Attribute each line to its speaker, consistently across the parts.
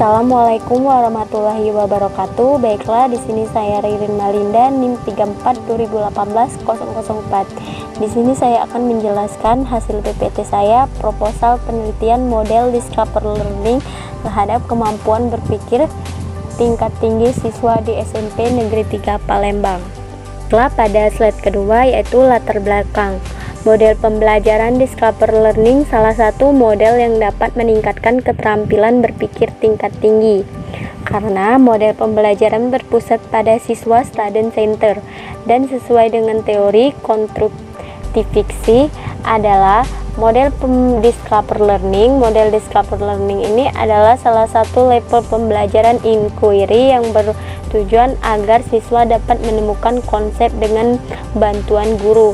Speaker 1: Assalamualaikum warahmatullahi wabarakatuh. Baiklah, di sini saya Ririn Malinda, NIM 34 2018 004. Di sini saya akan menjelaskan hasil PPT saya, proposal penelitian model Discover Learning terhadap kemampuan berpikir tingkat tinggi siswa di SMP Negeri 3 Palembang. Setelah pada slide kedua yaitu latar belakang. Model pembelajaran Discover Learning salah satu model yang dapat meningkatkan keterampilan berpikir tingkat tinggi. Karena model pembelajaran berpusat pada siswa student center dan sesuai dengan teori konstruktivisi adalah model Discover Learning. Model Discover Learning ini adalah salah satu level pembelajaran inquiry yang bertujuan agar siswa dapat menemukan konsep dengan bantuan guru.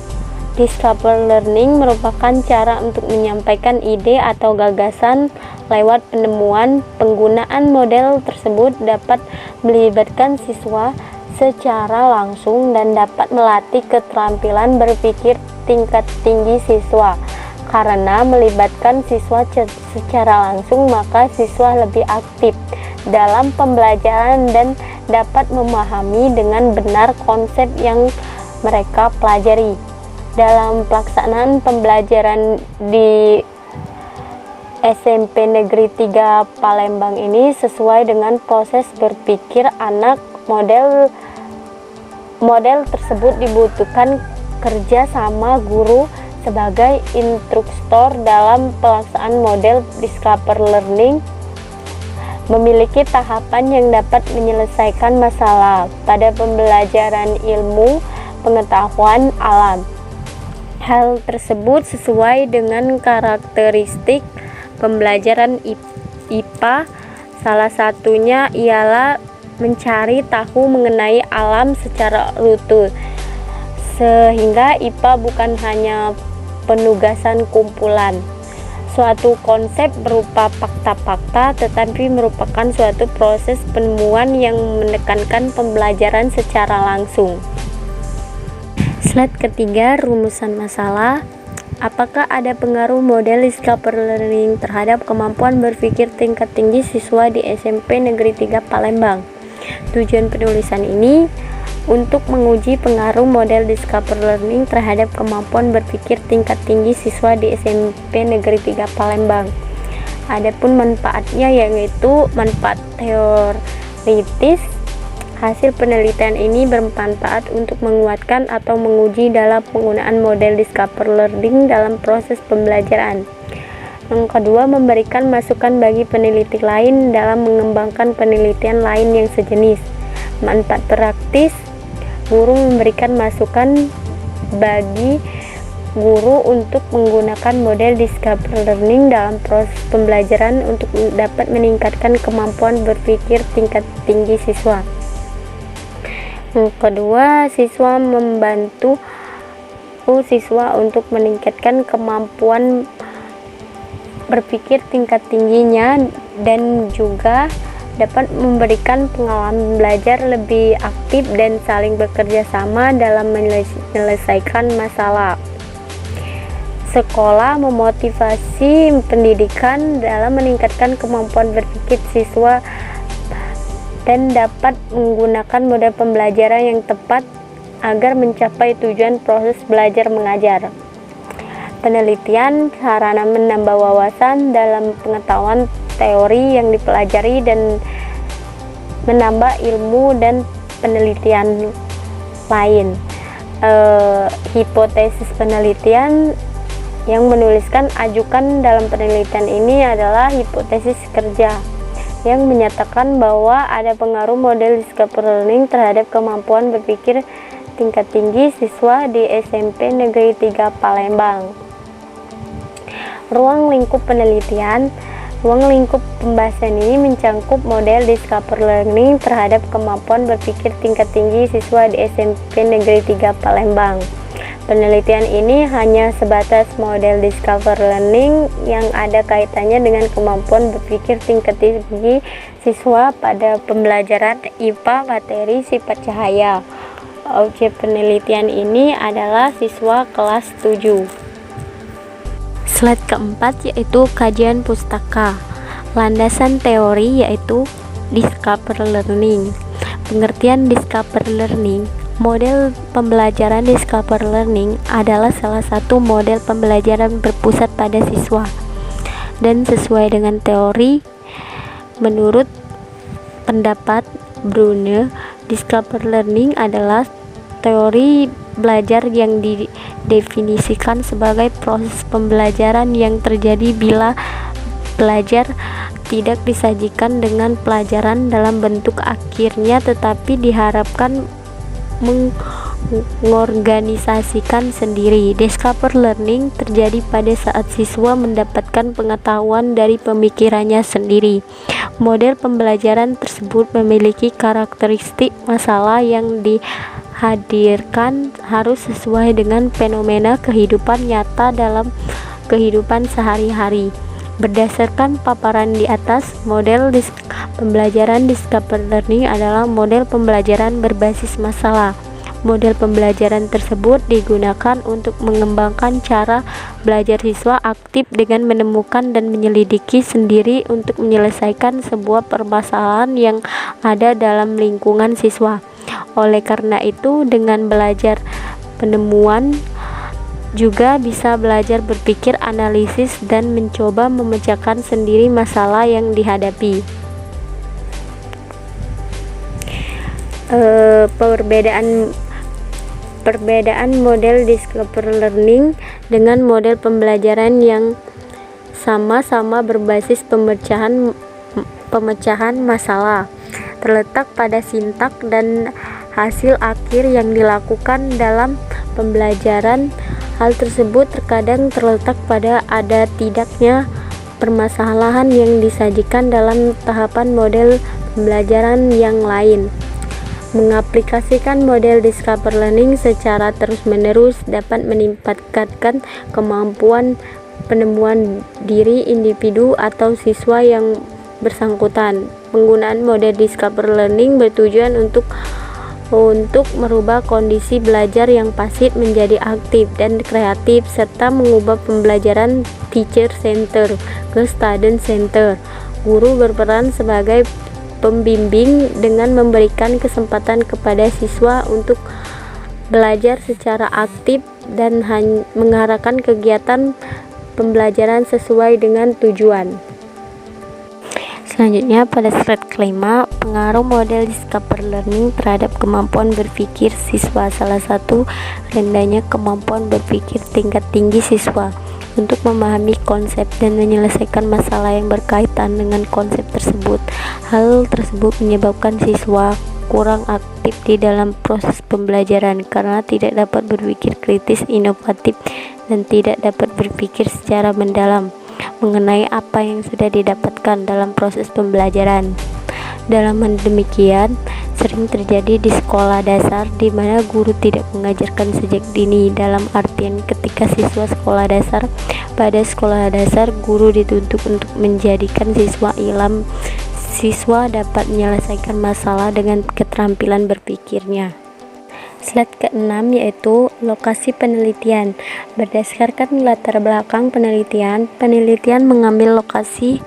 Speaker 1: Discover Learning merupakan cara untuk menyampaikan ide atau gagasan lewat penemuan. Penggunaan model tersebut dapat melibatkan siswa secara langsung dan dapat melatih keterampilan berpikir tingkat tinggi siswa. Karena melibatkan siswa secara langsung, maka siswa lebih aktif dalam pembelajaran dan dapat memahami dengan benar konsep yang mereka pelajari. Dalam pelaksanaan pembelajaran di SMP Negeri 3 Palembang ini sesuai dengan proses berpikir anak, model tersebut dibutuhkan kerja sama guru sebagai instruktur. Dalam pelaksanaan model Discover Learning memiliki tahapan yang dapat menyelesaikan masalah pada pembelajaran ilmu pengetahuan alam. Hal tersebut sesuai dengan karakteristik pembelajaran IPA. Salah satunya ialah mencari tahu mengenai alam secara utuh, sehingga IPA bukan hanya penugasan kumpulan suatu konsep berupa fakta-fakta, tetapi merupakan suatu proses penemuan yang menekankan pembelajaran secara langsung. Slide ketiga, rumusan masalah. Apakah ada pengaruh model Discover Learning terhadap kemampuan berpikir tingkat tinggi siswa di SMP Negeri 3 Palembang? Tujuan penulisan ini untuk menguji pengaruh model Discover Learning terhadap kemampuan berpikir tingkat tinggi siswa di SMP Negeri 3 Palembang. Adapun manfaatnya yaitu manfaat teoritis. Hasil penelitian ini bermanfaat untuk menguatkan atau menguji dalam penggunaan model Discover Learning dalam proses pembelajaran. Yang kedua, memberikan masukan bagi peneliti lain dalam mengembangkan penelitian lain yang sejenis. Manfaat praktis, guru memberikan masukan bagi guru untuk menggunakan model Discover Learning dalam proses pembelajaran untuk dapat meningkatkan kemampuan berpikir tingkat tinggi siswa. Yang kedua, siswa membantu siswa untuk meningkatkan kemampuan berpikir tingkat tingginya dan juga dapat memberikan pengalaman belajar lebih aktif dan saling bekerja sama dalam menyelesaikan masalah. Sekolah memotivasi pendidikan dalam meningkatkan kemampuan berpikir siswa dan dapat menggunakan model pembelajaran yang tepat agar mencapai tujuan proses belajar mengajar. Penelitian sarana menambah wawasan dalam pengetahuan teori yang dipelajari dan menambah ilmu dan penelitian lain. Hipotesis penelitian yang menuliskan ajukan dalam penelitian ini adalah hipotesis kerja yang menyatakan bahwa ada pengaruh model Discover Learning terhadap kemampuan berpikir tingkat tinggi siswa di SMP Negeri 3 Palembang. Ruang lingkup penelitian. Ruang lingkup pembahasan ini mencangkup model Discover Learning terhadap kemampuan berpikir tingkat tinggi siswa di SMP Negeri 3 Palembang. Penelitian ini hanya sebatas model Discover Learning yang ada kaitannya dengan kemampuan berpikir tingkat tinggi siswa pada pembelajaran IPA materi sifat cahaya. Objek penelitian ini adalah siswa kelas 7. Slide keempat yaitu kajian pustaka. Landasan teori yaitu Discover Learning. Pengertian Discover Learning. Model pembelajaran Discover Learning adalah salah satu model pembelajaran berpusat pada siswa. Dan sesuai dengan teori, menurut pendapat Brune, Discover Learning adalah teori belajar yang didefinisikan sebagai proses pembelajaran yang terjadi bila pelajar tidak disajikan dengan pelajaran dalam bentuk akhirnya, tetapi diharapkan mengorganisasikan sendiri. Discover learning terjadi pada saat siswa mendapatkan pengetahuan dari pemikirannya sendiri. Model pembelajaran tersebut memiliki karakteristik masalah yang dihadirkan harus sesuai dengan fenomena kehidupan nyata dalam kehidupan sehari-hari. Berdasarkan paparan di atas, model pembelajaran Discover Learning adalah model pembelajaran berbasis masalah. Model pembelajaran tersebut digunakan untuk mengembangkan cara belajar siswa aktif dengan menemukan dan menyelidiki sendiri untuk menyelesaikan sebuah permasalahan yang ada dalam lingkungan siswa. Oleh karena itu, dengan belajar penemuan juga bisa belajar berpikir analisis dan mencoba memecahkan sendiri masalah yang dihadapi. Perbedaan model Discover Learning dengan model pembelajaran yang sama-sama berbasis pemecahan masalah terletak pada sintak dan hasil akhir yang dilakukan dalam pembelajaran. Hal tersebut terkadang terletak pada ada tidaknya permasalahan yang disajikan dalam tahapan model pembelajaran yang lain. Mengaplikasikan model Discover Learning secara terus-menerus dapat meningkatkan kemampuan penemuan diri individu atau siswa yang bersangkutan. Penggunaan model Discover Learning bertujuan untuk merubah kondisi belajar yang pasif menjadi aktif dan kreatif, serta mengubah pembelajaran teacher center ke student center. Guru berperan sebagai pembimbing dengan memberikan kesempatan kepada siswa untuk belajar secara aktif dan mengarahkan kegiatan pembelajaran sesuai dengan tujuan. Selanjutnya pada slide kelima, pengaruh model Discover Learning terhadap kemampuan berpikir siswa. Salah satu, rendahnya kemampuan berpikir tingkat tinggi siswa untuk memahami konsep dan menyelesaikan masalah yang berkaitan dengan konsep tersebut. Hal tersebut menyebabkan siswa kurang aktif di dalam proses pembelajaran karena tidak dapat berpikir kritis, inovatif, dan tidak dapat berpikir secara mendalam mengenai apa yang sudah didapatkan dalam proses pembelajaran. Dalam hal demikian, sering terjadi di sekolah dasar di mana guru tidak mengajarkan sejak dini. Dalam artian ketika siswa sekolah dasar, pada sekolah dasar guru dituntut untuk menjadikan siswa dapat menyelesaikan masalah dengan keterampilan berpikirnya. Slide ke-6 yaitu lokasi penelitian. Berdasarkan latar belakang penelitian mengambil lokasi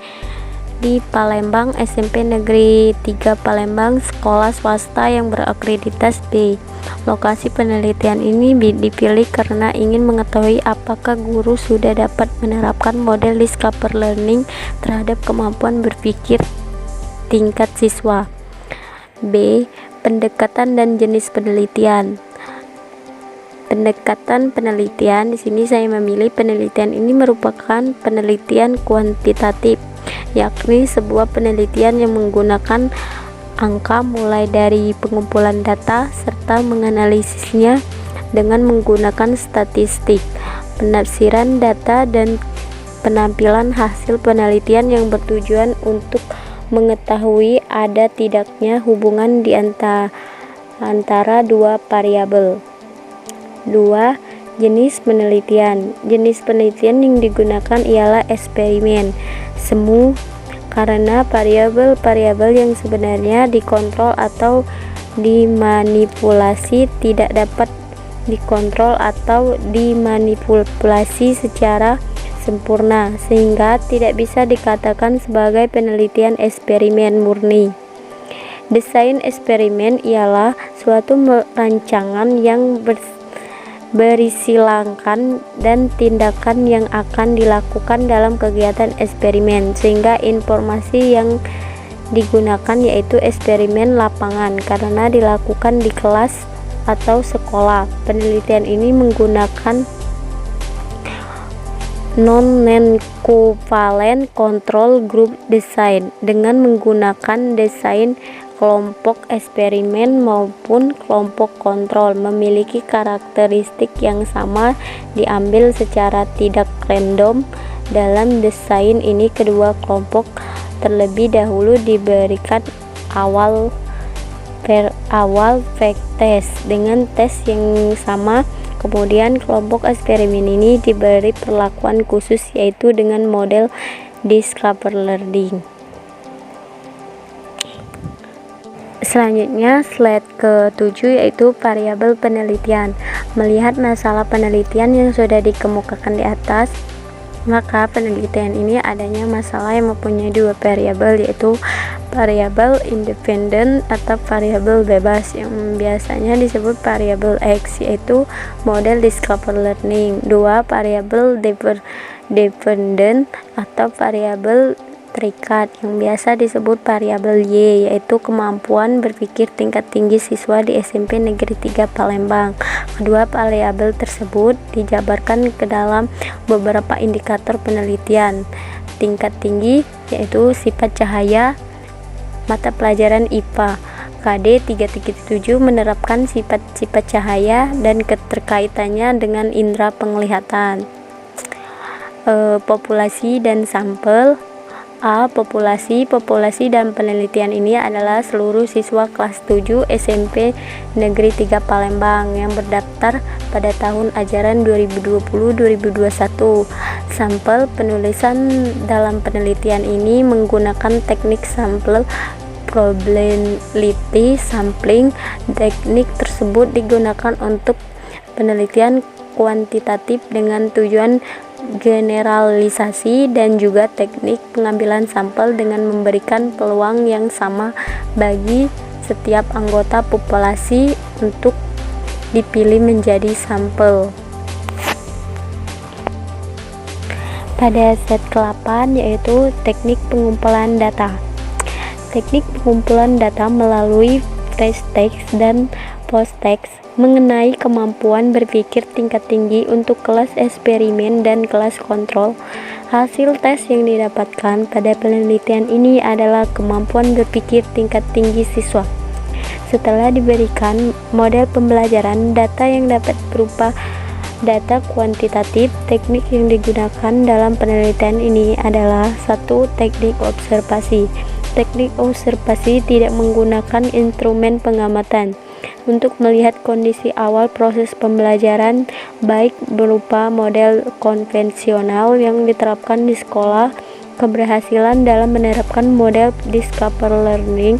Speaker 1: di Palembang, SMP Negeri 3 Palembang, sekolah swasta yang berakreditasi B. Lokasi penelitian ini dipilih karena ingin mengetahui apakah guru sudah dapat menerapkan model Discover Learning terhadap kemampuan berpikir tingkat siswa. B. Pendekatan dan jenis penelitian. Pendekatan penelitian, di sini saya memilih penelitian ini merupakan penelitian kuantitatif, yakni sebuah penelitian yang menggunakan angka mulai dari pengumpulan data serta menganalisisnya dengan menggunakan statistik, penafsiran data, dan penampilan hasil penelitian yang bertujuan untuk mengetahui ada tidaknya hubungan di antara dua variabel. 2. Jenis penelitian. Jenis penelitian yang digunakan ialah eksperimen, semu, karena variabel-variabel yang sebenarnya dikontrol atau dimanipulasi tidak dapat dikontrol atau dimanipulasi secara sempurna, sehingga tidak bisa dikatakan sebagai penelitian eksperimen murni. Desain eksperimen ialah suatu rancangan yang berisi langkah dan tindakan yang akan dilakukan dalam kegiatan eksperimen, sehingga informasi yang digunakan yaitu eksperimen lapangan karena dilakukan di kelas atau sekolah. Penelitian ini menggunakan non-covalent control group design dengan menggunakan desain kelompok eksperimen maupun kelompok kontrol memiliki karakteristik yang sama diambil secara tidak random. Dalam desain ini kedua kelompok terlebih dahulu diberikan awal fake test dengan tes yang sama. Kemudian kelompok eksperimen ini diberi perlakuan khusus yaitu dengan model Discover Learning. Selanjutnya slide ke-7 yaitu variabel penelitian. Melihat masalah penelitian yang sudah dikemukakan di atas, maka penelitian ini adanya masalah yang mempunyai dua variabel yaitu variabel independen atau variabel bebas yang biasanya disebut variabel X yaitu model Discover Learning. Dua variabel dependent atau variabel terikat yang biasa disebut variabel Y yaitu kemampuan berpikir tingkat tinggi siswa di SMP Negeri 3 Palembang. Kedua variabel tersebut dijabarkan ke dalam beberapa indikator penelitian. Tingkat tinggi yaitu sifat cahaya mata pelajaran IPA. KD 3.7 menerapkan sifat-sifat cahaya dan keterkaitannya dengan indera penglihatan. Populasi dan sampel. A. Populasi dan penelitian ini adalah seluruh siswa kelas 7 SMP Negeri 3 Palembang yang berdaftar pada tahun ajaran 2020-2021. Sampel penulisan dalam penelitian ini menggunakan teknik sampel probability sampling. Teknik tersebut digunakan untuk penelitian kuantitatif dengan tujuan generalisasi dan juga teknik pengambilan sampel dengan memberikan peluang yang sama bagi setiap anggota populasi untuk dipilih menjadi sampel. Pada set ke-8 yaitu teknik pengumpulan data. Teknik pengumpulan data melalui fresh text dan post text mengenai kemampuan berpikir tingkat tinggi untuk kelas eksperimen dan kelas kontrol. Hasil tes yang didapatkan pada penelitian ini adalah kemampuan berpikir tingkat tinggi siswa. Setelah diberikan model pembelajaran, data yang dapat berupa data kuantitatif, teknik yang digunakan dalam penelitian ini adalah 1. Teknik observasi. Teknik observasi tidak menggunakan instrumen pengamatan untuk melihat kondisi awal proses pembelajaran, baik berupa model konvensional yang diterapkan di sekolah, keberhasilan dalam menerapkan model Discover Learning,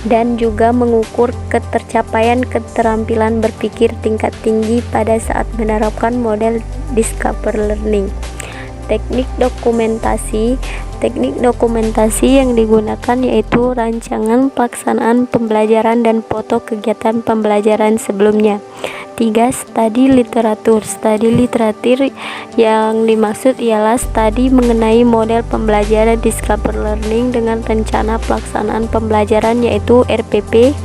Speaker 1: dan juga mengukur ketercapaian keterampilan berpikir tingkat tinggi pada saat menerapkan model Discover Learning. Teknik dokumentasi. Teknik dokumentasi yang digunakan yaitu rancangan pelaksanaan pembelajaran dan foto kegiatan pembelajaran sebelumnya. 3. Studi literatur. Studi literatur yang dimaksud ialah studi mengenai model pembelajaran Discover Learning dengan rencana pelaksanaan pembelajaran yaitu RPP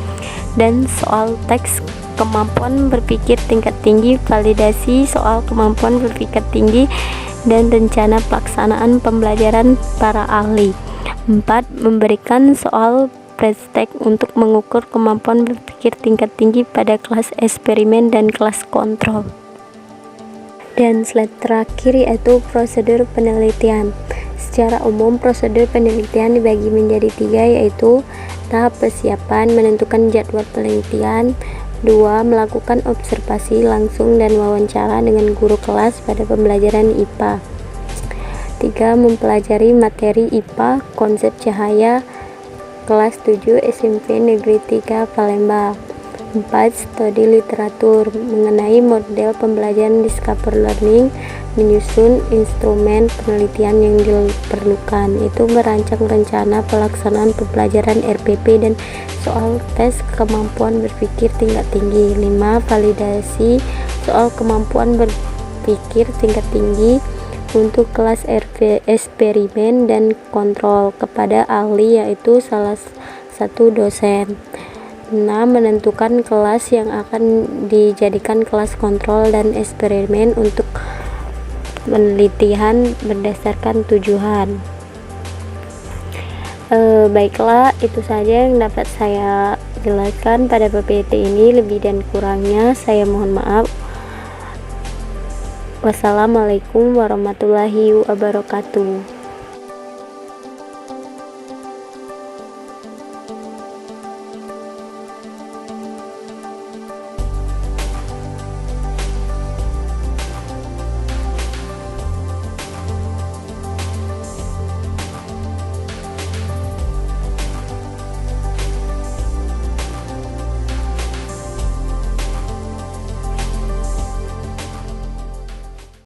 Speaker 1: dan soal teks kemampuan berpikir tingkat tinggi, validasi soal kemampuan berpikir tinggi, dan rencana pelaksanaan pembelajaran para ahli. 4. Memberikan soal praktek untuk mengukur kemampuan berpikir tingkat tinggi pada kelas eksperimen dan kelas kontrol. Dan slide terakhir yaitu prosedur penelitian. Secara umum prosedur penelitian dibagi menjadi 3 yaitu tahap persiapan, menentukan jadwal penelitian. 2. Melakukan observasi langsung dan wawancara dengan guru kelas pada pembelajaran IPA. 3. Mempelajari materi IPA, konsep cahaya, kelas 7 SMP Negeri 3 Palembang. 4. Studi literatur mengenai model pembelajaran Discover Learning, menyusun instrumen penelitian yang diperlukan, itu merancang rencana pelaksanaan pembelajaran RPP dan soal tes kemampuan berpikir tingkat tinggi. 5. Validasi soal kemampuan berpikir tingkat tinggi untuk kelas eksperimen dan kontrol kepada ahli, yaitu salah satu dosen. 6. Menentukan kelas yang akan dijadikan kelas kontrol dan eksperimen untuk penelitian berdasarkan tujuan. Baiklah, itu saja yang dapat saya jelaskan pada PPT ini. Lebih dan kurangnya saya mohon maaf. Wassalamualaikum warahmatullahi wabarakatuh.